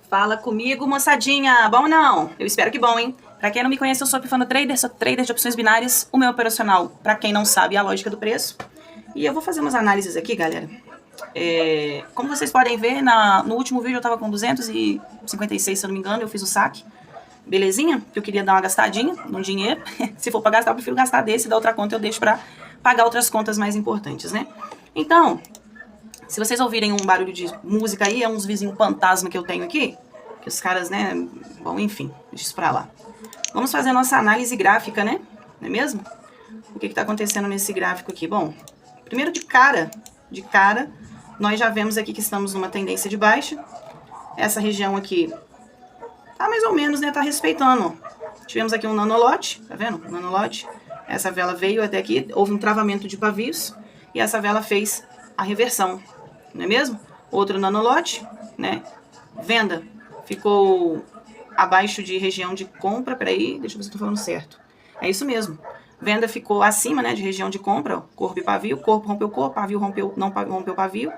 Fala comigo, moçadinha. Bom ou não? Eu espero que bom, hein? Pra quem não me conhece, eu sou a Pifano Trader, sou trader de opções binárias. O meu operacional, pra quem não sabe, é a lógica do preço. E eu vou fazer umas análises aqui, galera. Como vocês podem ver, no último vídeo eu tava com 256, se eu não me engano, eu fiz o saque. Belezinha? Que eu queria dar uma gastadinha no dinheiro. Se for pra gastar, eu prefiro gastar desse, da outra conta eu deixo pra pagar outras contas mais importantes, né? Então, se vocês ouvirem um barulho de música aí, é uns vizinhos fantasma que eu tenho aqui. Que os caras, né? Bom, enfim, deixa isso pra lá. Vamos fazer a nossa análise gráfica, né? Não é mesmo? O que tá acontecendo nesse gráfico aqui? Bom, primeiro de cara, nós já vemos aqui que estamos numa tendência de baixa. Essa região aqui tá mais ou menos, né? Tá respeitando. Tivemos aqui um nanolote, tá vendo? Um nanolote. Essa vela veio até aqui, houve um travamento de pavios e essa vela fez a reversão, não é mesmo? Outro nanolote, né? Venda ficou abaixo de região de compra. Peraí, deixa eu ver se eu tô falando certo. É isso mesmo. Venda ficou acima, né, de região de compra, ó, corpo e pavio. Corpo rompeu corpo, pavio rompeu, não rompeu pavio.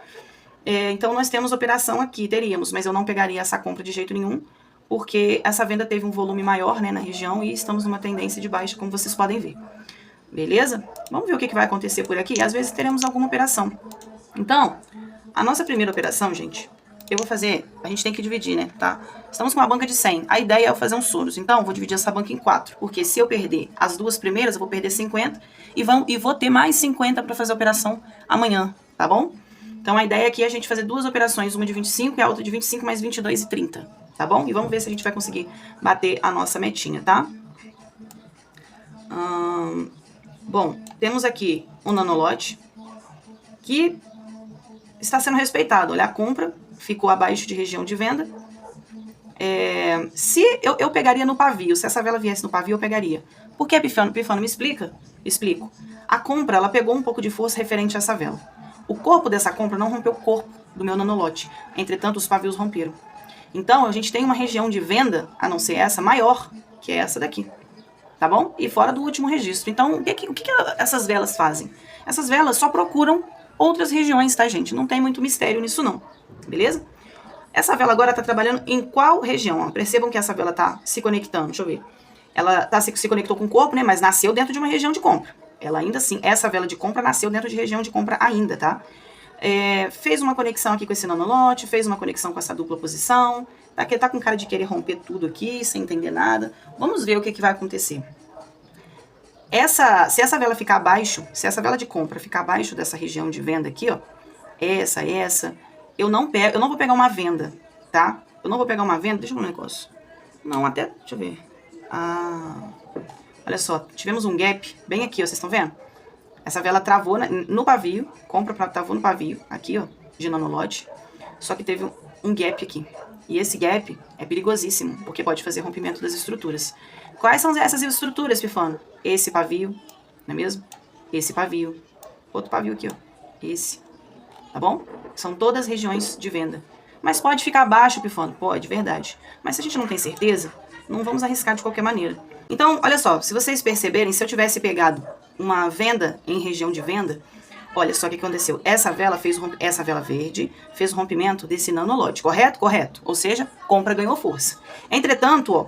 Então nós temos operação aqui, teríamos, mas eu não pegaria essa compra de jeito nenhum, porque essa venda teve um volume maior, né, na região e estamos numa tendência de baixa, como vocês podem ver. Beleza? Vamos ver o que vai acontecer por aqui. Às vezes teremos alguma operação. Então, a nossa primeira operação, gente, eu vou fazer, a gente tem que dividir, né, tá? Estamos com uma banca de 100, a ideia é eu fazer uns soros, então eu vou dividir essa banca em 4, porque se eu perder as duas primeiras, eu vou perder 50 e vou ter mais 50 para fazer a operação amanhã, tá bom? Então a ideia aqui é a gente fazer duas operações, uma de 25 e a outra de 25 mais 22 e 30, tá bom? E vamos ver se a gente vai conseguir bater a nossa metinha, tá? Bom, temos aqui um nanolote que está sendo respeitado. Olha, a compra ficou abaixo de região de venda. Se eu pegaria no pavio, se essa vela viesse no pavio, eu pegaria. Por que, Pifano? Pifano, me explica? Explico. A compra, ela pegou um pouco de força referente a essa vela. O corpo dessa compra não rompeu o corpo do meu nanolote. Entretanto, os pavios romperam. Então, a gente tem uma região de venda, a não ser essa, maior, que é essa daqui. Tá bom? E fora do último registro. Então, o que essas velas fazem? Essas velas só procuram outras regiões, tá, gente? Não tem muito mistério nisso, não. Beleza? Essa vela agora tá trabalhando em qual região? Ó, percebam que essa vela tá se conectando. Deixa eu ver. Ela se conectou com o corpo, né? Mas nasceu dentro de uma região de compra. Ela ainda assim, essa vela de compra nasceu dentro de região de compra ainda, tá? Fez uma conexão aqui com esse nanolote, fez uma conexão com essa dupla posição. Tá com cara de querer romper tudo aqui, sem entender nada. Vamos ver o que vai acontecer. Se essa vela ficar abaixo, se essa vela de compra ficar abaixo dessa região de venda aqui, ó, essa, eu não vou pegar uma venda, tá? Eu não vou pegar uma venda, deixa eu ver um negócio. Não, deixa eu ver. Olha só, tivemos um gap bem aqui, ó, vocês estão vendo? Essa vela travou no pavio, travou no pavio, aqui, ó, de nanolote, só que teve um gap aqui. E esse gap é perigosíssimo, porque pode fazer rompimento das estruturas. Quais são essas estruturas, Pifano? Esse pavio, não é mesmo? Esse pavio. Outro pavio aqui, ó. Esse. Tá bom? São todas regiões de venda. Mas pode ficar abaixo, Pifano? Pode, verdade. Mas se a gente não tem certeza, não vamos arriscar de qualquer maneira. Então, olha só, se vocês perceberem, se eu tivesse pegado uma venda em região de venda, olha só o que aconteceu. Essa vela verde fez o rompimento desse nanolote, correto? Correto. Ou seja, compra ganhou força. Entretanto, ó,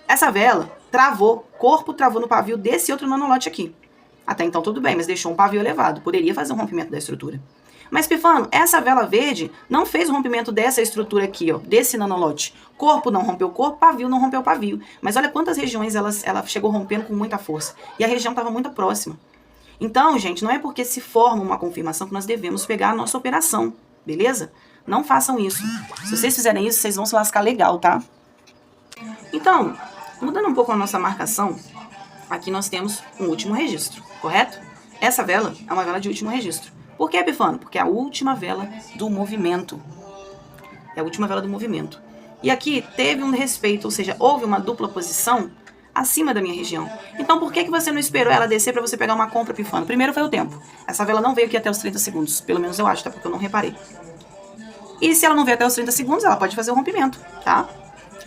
essa vela corpo travou no pavio desse outro nanolote aqui. Até então tudo bem, mas deixou um pavio elevado. Poderia fazer um rompimento da estrutura. Mas, Pifano, essa vela verde não fez o rompimento dessa estrutura aqui, ó, desse nanolote. Corpo não rompeu corpo, pavio não rompeu pavio. Mas olha quantas regiões ela chegou rompendo com muita força. E a região estava muito próxima. Então, gente, não é porque se forma uma confirmação que nós devemos pegar a nossa operação, beleza? Não façam isso. Se vocês fizerem isso, vocês vão se lascar legal, tá? Então, mudando um pouco a nossa marcação, aqui nós temos um último registro, correto? Essa vela é uma vela de último registro. Por que, Pifano? Porque é a última vela do movimento. É a última vela do movimento. E aqui teve um respeito, ou seja, houve uma dupla posição acima da minha região. Então, por que você não esperou ela descer para você pegar uma compra, Pifano? Primeiro foi o tempo. Essa vela não veio aqui até os 30 segundos. Pelo menos eu acho, tá? Porque eu não reparei. E se ela não veio até os 30 segundos, ela pode fazer o rompimento, tá?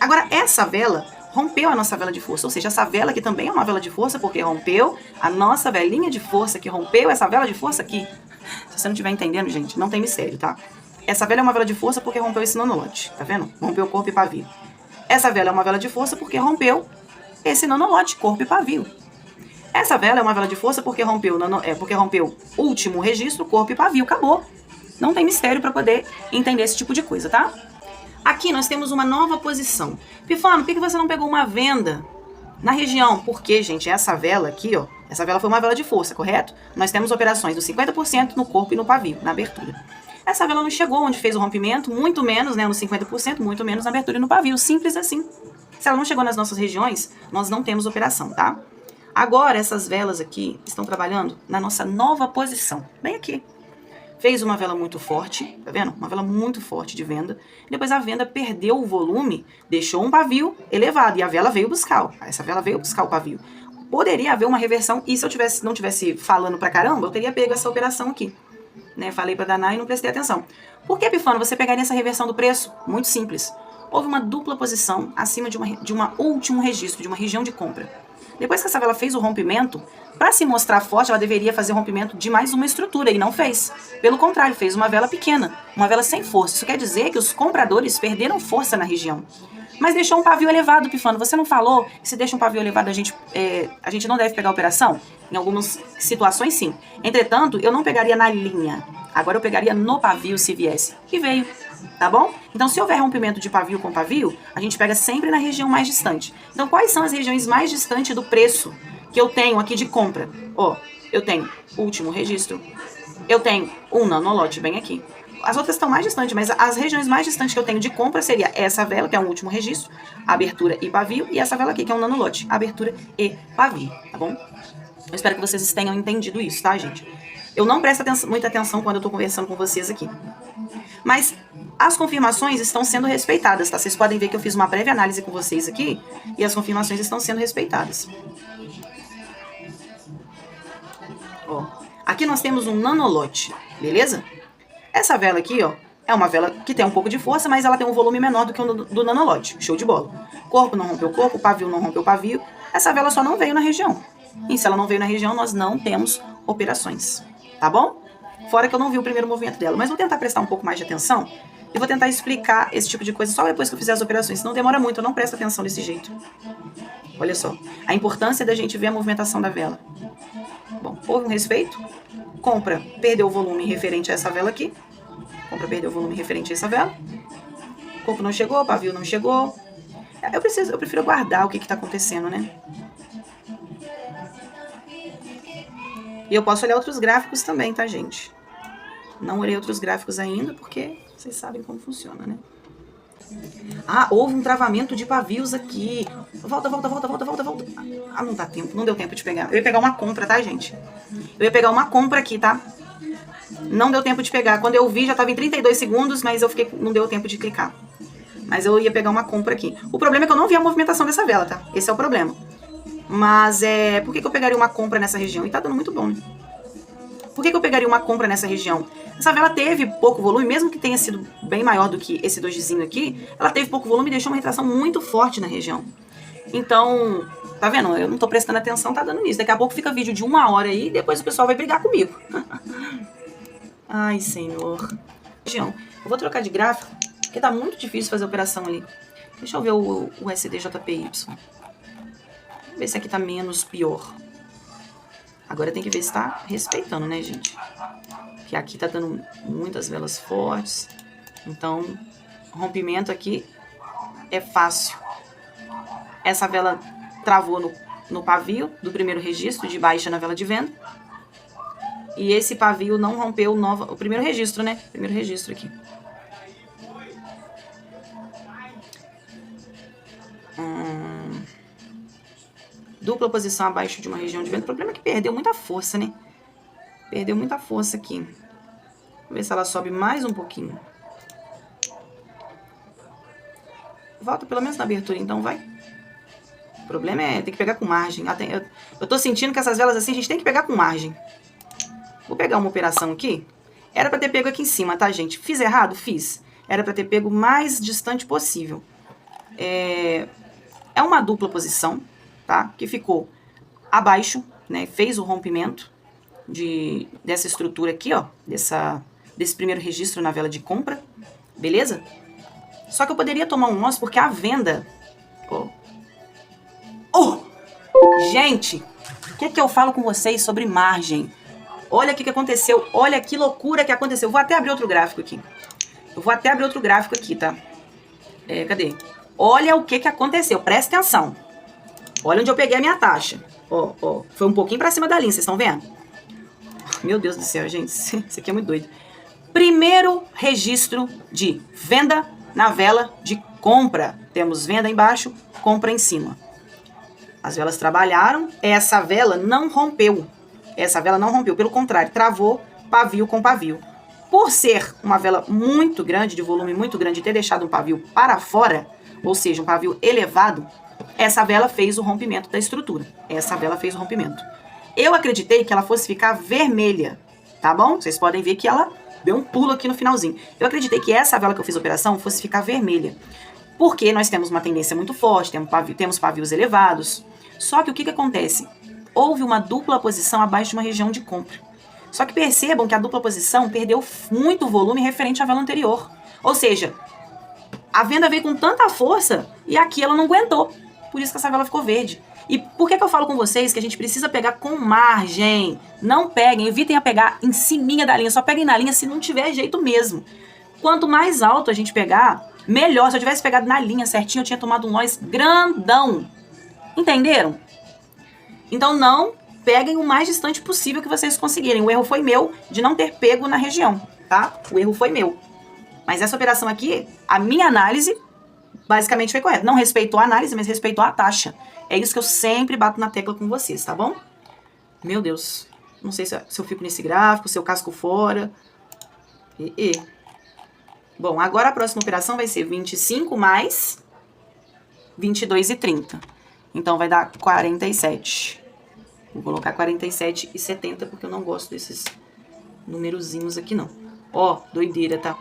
Agora, essa vela rompeu a nossa vela de força. Ou seja, essa vela aqui também é uma vela de força, porque rompeu a nossa velinha de força, que rompeu essa vela de força aqui. Se você não estiver entendendo, gente, não tem mistério, tá? Essa vela é uma vela de força porque rompeu esse nanolote, tá vendo? Rompeu corpo e pavio. Essa vela é uma vela de força porque rompeu esse nanolote, corpo e pavio. Essa vela é uma vela de força porque rompeu último registro, corpo e pavio. Acabou. Não tem mistério para poder entender esse tipo de coisa, tá? Aqui nós temos uma nova posição. Pifano, por que você não pegou uma venda na região? Porque, gente, essa vela aqui, ó, essa vela foi uma vela de força, correto? Nós temos operações dos 50% no corpo e no pavio, na abertura. Essa vela não chegou onde fez o rompimento, muito menos, né, nos 50%, muito menos na abertura e no pavio, simples assim. Se ela não chegou nas nossas regiões, nós não temos operação, tá? Agora, essas velas aqui estão trabalhando na nossa nova posição, bem aqui. Fez uma vela muito forte, tá vendo? Uma vela muito forte de venda. Depois a venda perdeu o volume, deixou um pavio elevado e a vela veio buscar. Essa vela veio buscar o pavio. Poderia haver uma reversão e se eu não tivesse falando pra caramba, eu teria pego essa operação aqui. Né? Falei pra danar e não prestei atenção. Por que, Pifano, você pegaria essa reversão do preço? Muito simples. Houve uma dupla posição acima de uma último registro, de uma região de compra. Depois que essa vela fez o rompimento, para se mostrar forte, ela deveria fazer o rompimento de mais uma estrutura, e não fez. Pelo contrário, fez uma vela pequena, uma vela sem força. Isso quer dizer que os compradores perderam força na região. Mas deixou um pavio elevado, Pifano. Você não falou que se deixa um pavio elevado a gente não deve pegar a operação? Em algumas situações, sim. Entretanto, eu não pegaria na linha. Agora eu pegaria no pavio se viesse. E veio. Tá bom? Então, se houver rompimento de pavio com pavio, a gente pega sempre na região mais distante. Então, quais são as regiões mais distantes do preço que eu tenho aqui de compra? Ó, eu tenho último registro. Eu tenho um nanolote bem aqui. As outras estão mais distantes, mas as regiões mais distantes que eu tenho de compra seria essa vela, que é um último registro, abertura e pavio, e essa vela aqui, que é um nanolote, abertura e pavio, tá bom? Eu espero que vocês tenham entendido isso, tá, gente? Eu não presto muita atenção quando eu tô conversando com vocês aqui. Mas as confirmações estão sendo respeitadas, tá? Vocês podem ver que eu fiz uma breve análise com vocês aqui e as confirmações estão sendo respeitadas. Ó, aqui nós temos um nanolote, beleza? Essa vela aqui, ó, é uma vela que tem um pouco de força, mas ela tem um volume menor do que o do nanolote. Show de bola. Corpo não rompeu o corpo, pavio não rompeu o pavio. Essa vela só não veio na região. E se ela não veio na região, nós não temos operações. Tá bom? Fora que eu não vi o primeiro movimento dela. Mas vou tentar prestar um pouco mais de atenção e vou tentar explicar esse tipo de coisa só depois que eu fizer as operações. Senão demora muito, eu não presto atenção desse jeito. Olha só. A importância da gente ver a movimentação da vela. Bom, houve um respeito. Compra perdeu o volume referente a essa vela aqui. Compra perdeu o volume referente a essa vela. Corpo não chegou, pavio não chegou. Eu prefiro guardar o que está acontecendo, né? E eu posso olhar outros gráficos também, tá, gente? Não olhei outros gráficos ainda, porque vocês sabem como funciona, né? Ah, houve um travamento de pavios aqui. Volta. Ah, não dá tempo, não deu tempo de pegar. Eu ia pegar uma compra, tá, gente? Eu ia pegar uma compra aqui, tá? Não deu tempo de pegar. Quando eu vi, já tava em 32 segundos, mas não deu tempo de clicar. Mas eu ia pegar uma compra aqui. O problema é que eu não vi a movimentação dessa vela, tá? Esse é o problema. Mas por que eu pegaria uma compra nessa região? E tá dando muito bom, né? Por que eu pegaria uma compra nessa região? Essa vela teve pouco volume, mesmo que tenha sido bem maior do que esse dojizinho aqui, ela teve pouco volume e deixou uma retração muito forte na região. Então, tá vendo? Eu não tô prestando atenção, tá dando nisso. Daqui a pouco fica vídeo de 1 hora aí e depois o pessoal vai brigar comigo. Ai, senhor. Região. Eu vou trocar de gráfico, porque tá muito difícil fazer a operação ali. Deixa eu ver o SDJPY. Ver se aqui tá menos pior. Agora tem que ver se tá respeitando, né, gente? Que aqui tá dando muitas velas fortes. Então, rompimento aqui é fácil. Essa vela travou no pavio do primeiro registro, de baixa na vela de venda. E esse pavio não rompeu o primeiro registro, né? Primeiro registro aqui. Dupla posição abaixo de uma região de venda. O problema é que perdeu muita força, né? Perdeu muita força aqui. Vamos ver se ela sobe mais um pouquinho. Volta pelo menos na abertura, então vai. O problema é ter que pegar com margem. Eu tô sentindo que essas velas assim a gente tem que pegar com margem. Vou pegar uma operação aqui. Era pra ter pego aqui em cima, tá, gente? Fiz errado? Fiz. Era pra ter pego o mais distante possível. É uma dupla posição, tá? Que ficou abaixo, né? Fez o rompimento dessa estrutura aqui, ó. desse primeiro registro na vela de compra, beleza? Só que eu poderia tomar um loss porque a venda... Gente, o que eu falo com vocês sobre margem? Olha o que aconteceu, olha que loucura que aconteceu. Vou até abrir outro gráfico aqui. Tá? Cadê? Olha o que aconteceu, presta atenção. Olha onde eu peguei a minha taxa. Foi um pouquinho pra cima da linha, vocês estão vendo? Meu Deus do céu, gente, isso aqui é muito doido. Primeiro registro de venda na vela de compra. Temos venda embaixo, compra em cima. As velas trabalharam, essa vela não rompeu. Pelo contrário, travou pavio com pavio. Por ser uma vela muito grande, de volume muito grande, e ter deixado um pavio para fora, ou seja, um pavio elevado, essa vela fez o rompimento da estrutura. Eu acreditei que ela fosse ficar vermelha, tá bom? Vocês podem ver que ela deu um pulo aqui no finalzinho. Eu acreditei que essa vela que eu fiz a operação fosse ficar vermelha. Porque nós temos uma tendência muito forte, temos pavios elevados. Só que o que acontece? Houve uma dupla posição abaixo de uma região de compra. Só que percebam que a dupla posição perdeu muito volume referente à vela anterior. Ou seja, a venda veio com tanta força e aqui ela não aguentou. Por isso que essa vela ficou verde. E por que eu falo com vocês que a gente precisa pegar com margem? Não peguem, evitem a pegar em ciminha da linha. Só peguem na linha se não tiver jeito mesmo. Quanto mais alto a gente pegar, melhor. Se eu tivesse pegado na linha certinho, eu tinha tomado um loss grandão. Entenderam? Então não peguem o mais distante possível que vocês conseguirem. O erro foi meu de não ter pego na região, tá? O erro foi meu. Mas essa operação aqui, a minha análise, basicamente foi correta. Não respeitou a análise, mas respeitou a taxa. É isso que eu sempre bato na tecla com vocês, tá bom? Meu Deus. Não sei se eu fico nesse gráfico, se eu casco fora. Bom, agora a próxima operação vai ser 25 mais 22,30. Então vai dar 47. Vou colocar 47,70 porque eu não gosto desses numerozinhos aqui não. Doideira, tá?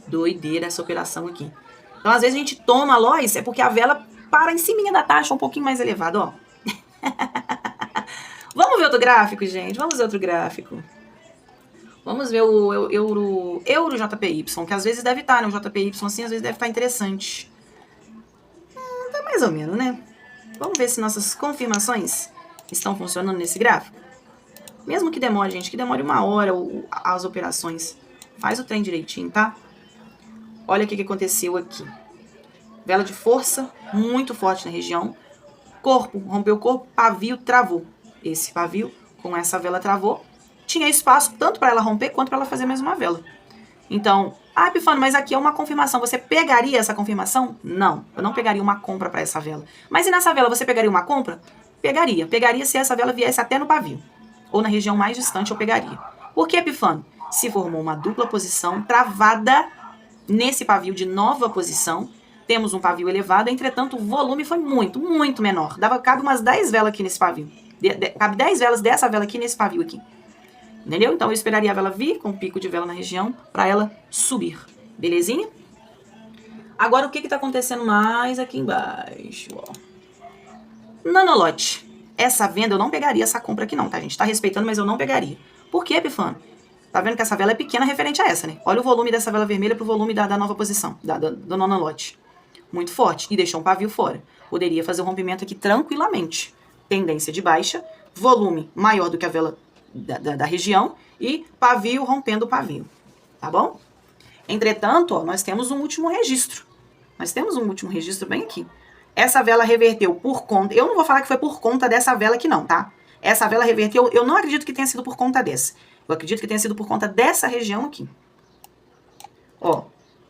Doideira essa operação aqui. Então às vezes a gente toma loss, é porque a vela para em cima da taxa um pouquinho mais elevada, ó. Vamos ver outro gráfico, gente? Vamos ver outro gráfico. Vamos ver o Euro JPY, que às vezes deve estar, né? O JPY assim, às vezes deve estar interessante. Tá mais ou menos, né? Vamos ver se nossas confirmações estão funcionando nesse gráfico. Mesmo que demore, gente, que demore 1 hora as operações. Faz o trem direitinho, tá? Olha o que aconteceu aqui. Vela de força, muito forte na região. Corpo, rompeu o corpo, pavio travou. Esse pavio, com essa vela travou. Tinha espaço tanto para ela romper, quanto para ela fazer mais uma vela. Então, Epifânio, mas aqui é uma confirmação. Você pegaria essa confirmação? Não, eu não pegaria uma compra para essa vela. Mas e nessa vela, você pegaria uma compra? Pegaria. Pegaria se essa vela viesse até no pavio. Ou na região mais distante eu pegaria. Por que, Epifânio? Se formou uma dupla posição travada nesse pavio de nova posição. Temos um pavio elevado, entretanto, o volume foi muito, muito menor. Cabe umas 10 velas aqui nesse pavio. Cabe 10 velas dessa vela aqui nesse pavio aqui. Entendeu? Então eu esperaria a vela vir com um pico de vela na região para ela subir. Belezinha? Agora o que está acontecendo mais aqui embaixo? Ó. Nanolote. Essa venda eu não pegaria essa compra aqui não, tá? A gente tá respeitando, mas eu não pegaria. Por quê, Epifânio? Tá vendo que essa vela é pequena referente a essa, né? Olha o volume dessa vela vermelha pro volume da nova posição, do nanolote. Muito forte. E deixou um pavio fora. Poderia fazer o rompimento aqui tranquilamente. Tendência de baixa, volume maior do que a vela da região e pavio rompendo o pavio. Tá bom? Entretanto, ó, nós temos um último registro. Bem aqui. Essa vela reverteu por conta... Eu não vou falar que foi por conta dessa vela aqui não, tá? Essa vela reverteu... Eu não acredito que tenha sido por conta dessa. Eu acredito que tenha sido por conta dessa região aqui. Ó,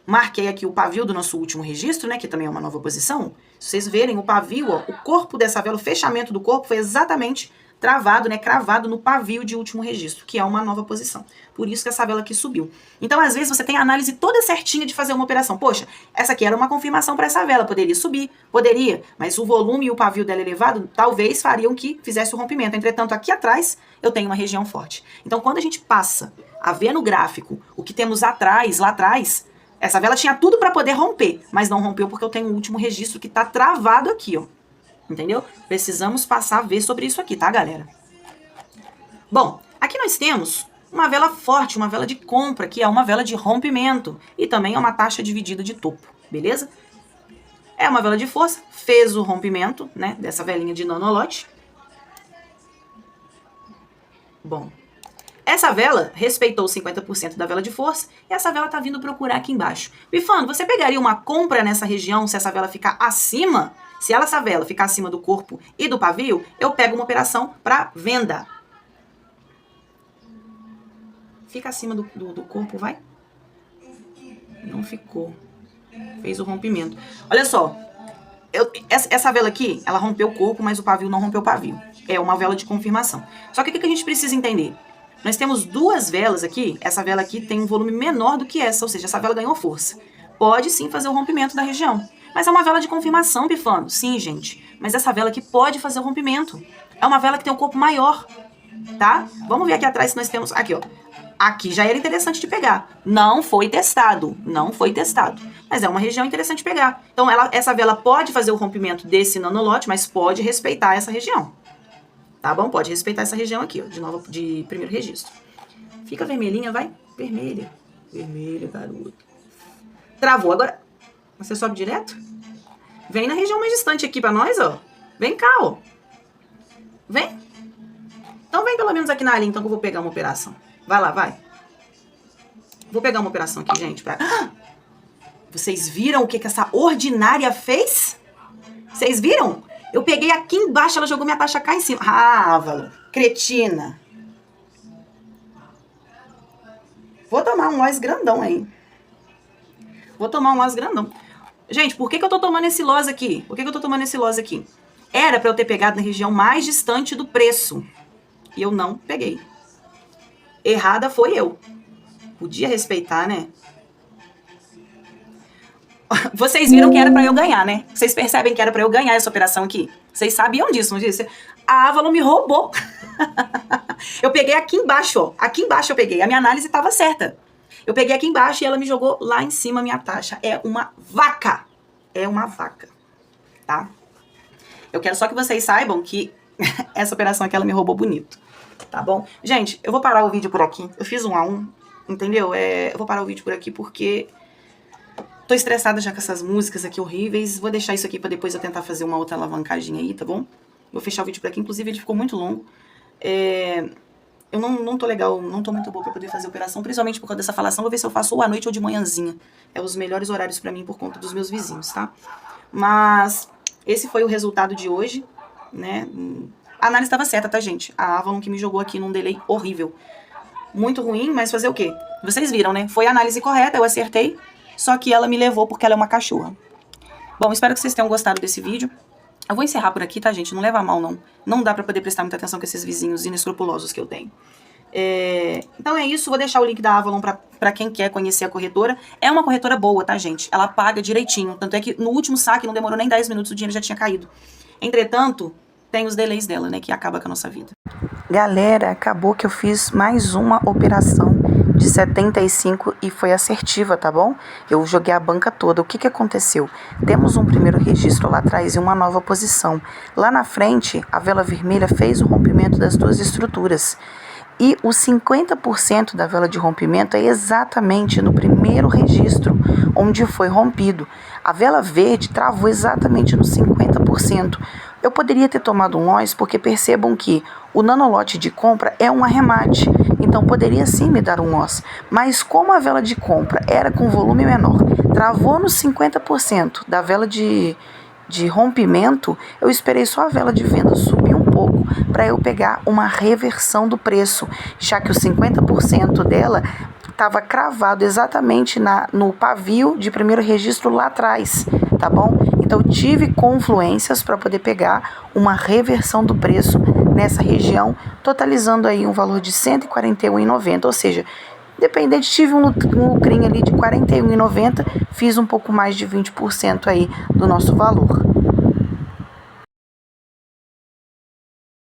marquei aqui o pavio do nosso último registro, né? Que também é uma nova posição. Se vocês verem o pavio, ó, o corpo dessa vela, o fechamento do corpo foi exatamente travado, né? Cravado no pavio de último registro, que é uma nova posição. Por isso que essa vela aqui subiu. Então, às vezes, você tem a análise toda certinha de fazer uma operação. Poxa, essa aqui era uma confirmação para essa vela. Poderia subir? Poderia. Mas o volume e o pavio dela elevado, talvez fariam que fizesse o rompimento. Entretanto, aqui atrás, eu tenho uma região forte. Então, quando a gente passa a ver no gráfico o que temos atrás, lá atrás, essa vela tinha tudo para poder romper, mas não rompeu porque eu tenho o último registro que está travado aqui, ó. Entendeu? Precisamos passar a ver sobre isso aqui, tá, galera? Bom, aqui nós temos Uma vela forte, uma vela de compra, que é uma vela de rompimento. E também é uma taxa dividida de topo, beleza? É uma vela de força, fez o rompimento, né, dessa velinha de nanolote. Bom, essa vela respeitou 50% da vela de força e essa vela tá vindo procurar aqui embaixo. Bifano, você pegaria uma compra nessa região se essa vela ficar acima? Se essa vela ficar acima do corpo e do pavio, eu pego uma operação para venda. Fica acima do corpo, vai? Não ficou. Fez o rompimento. Olha só. Essa vela aqui, ela rompeu o corpo, mas o pavio não rompeu o pavio. É uma vela de confirmação. Só que o que a gente precisa entender? Nós temos duas velas aqui. Essa vela aqui tem um volume menor do que essa, ou seja, essa vela ganhou força. Pode sim fazer o rompimento da região. Mas é uma vela de confirmação, Bifano. Sim, gente. Mas essa vela aqui pode fazer o rompimento. É uma vela que tem um corpo maior, tá? Vamos ver aqui atrás se nós temos... Aqui, ó. Aqui já era interessante de pegar. Não foi testado. Não foi testado. Mas é uma região interessante de pegar. Então, essa vela pode fazer o rompimento desse nanolote, mas pode respeitar essa região. Tá bom? Pode respeitar essa região aqui, ó. De primeiro registro. Fica vermelhinha, vai. Vermelha. Vermelha, garoto. Travou. Agora, você sobe direto? Vem na região mais distante aqui pra nós, ó. Vem cá, ó. Vem. Então, vem pelo menos aqui na linha, então, que eu vou pegar uma operação. Vai lá, vai. Vou pegar uma operação aqui, gente. Vocês viram o que essa ordinária fez? Vocês viram? Eu peguei aqui embaixo, ela jogou minha taxa cá em cima. Ah, Ávalo, cretina. Vou tomar um loss grandão aí. Vou tomar um loss grandão. Gente, por que eu tô tomando esse loss aqui? Por que eu tô tomando esse loss aqui? Era pra eu ter pegado na região mais distante do preço. E eu não peguei. Errada foi eu. Podia respeitar, né? Vocês viram que era pra eu ganhar, né? Vocês percebem que era pra eu ganhar essa operação aqui? Vocês sabiam disso, não disse? A Avalon me roubou. Eu peguei aqui embaixo, ó. Aqui embaixo eu peguei. A minha análise estava certa. Eu peguei aqui embaixo e ela me jogou lá em cima a minha taxa. É uma vaca. É uma vaca. Tá? Eu quero só que vocês saibam que essa operação aqui ela me roubou bonito. Tá bom? Gente, eu vou parar o vídeo por aqui. Eu fiz 1 a 1, entendeu? Eu vou parar o vídeo por aqui porque tô estressada já com essas músicas aqui horríveis. Vou deixar isso aqui pra depois eu tentar fazer uma outra alavancagem aí, tá bom? Vou fechar o vídeo por aqui. Inclusive, ele ficou muito longo. Eu não tô legal, não tô muito boa pra poder fazer a operação, principalmente por causa dessa falação. Vou ver se eu faço ou à noite ou de manhãzinha. É os melhores horários pra mim por conta dos meus vizinhos, tá? Mas esse foi o resultado de hoje, né? A análise estava certa, tá, gente? A Avalon que me jogou aqui num delay horrível. Muito ruim, mas fazer o quê? Vocês viram, né? Foi a análise correta, eu acertei. Só que ela me levou porque ela é uma cachorra. Bom, espero que vocês tenham gostado desse vídeo. Eu vou encerrar por aqui, tá, gente? Não leva a mal, não. Não dá pra poder prestar muita atenção com esses vizinhos inescrupulosos que eu tenho. Então é isso, vou deixar o link da Avalon pra quem quer conhecer a corretora. É uma corretora boa, tá, gente? Ela paga direitinho. Tanto é que no último saque não demorou nem 10 minutos, o dinheiro já tinha caído. Entretanto, tem os delays dela, né, que acaba com a nossa vida. Galera, acabou que eu fiz mais uma operação de 75 e foi assertiva, tá bom? Eu joguei a banca toda. O que aconteceu? Temos um primeiro registro lá atrás e uma nova posição. Lá na frente, a vela vermelha fez o rompimento das duas estruturas. E os 50% da vela de rompimento é exatamente no primeiro registro, onde foi rompido. A vela verde travou exatamente no 50%. Eu poderia ter tomado um loss porque percebam que o nanolote de compra é um arremate, então poderia sim me dar um loss. Mas como a vela de compra era com volume menor, travou nos 50% da vela de rompimento, eu esperei só a vela de venda subir um pouco para eu pegar uma reversão do preço, já que os 50% dela estava cravado exatamente no pavio de primeiro registro lá atrás, tá bom? Então eu tive confluências para poder pegar uma reversão do preço nessa região, totalizando aí um valor de R$ 141,90, ou seja, independente, tive um lucrinho ali de R$ 41,90, fiz um pouco mais de 20% aí do nosso valor.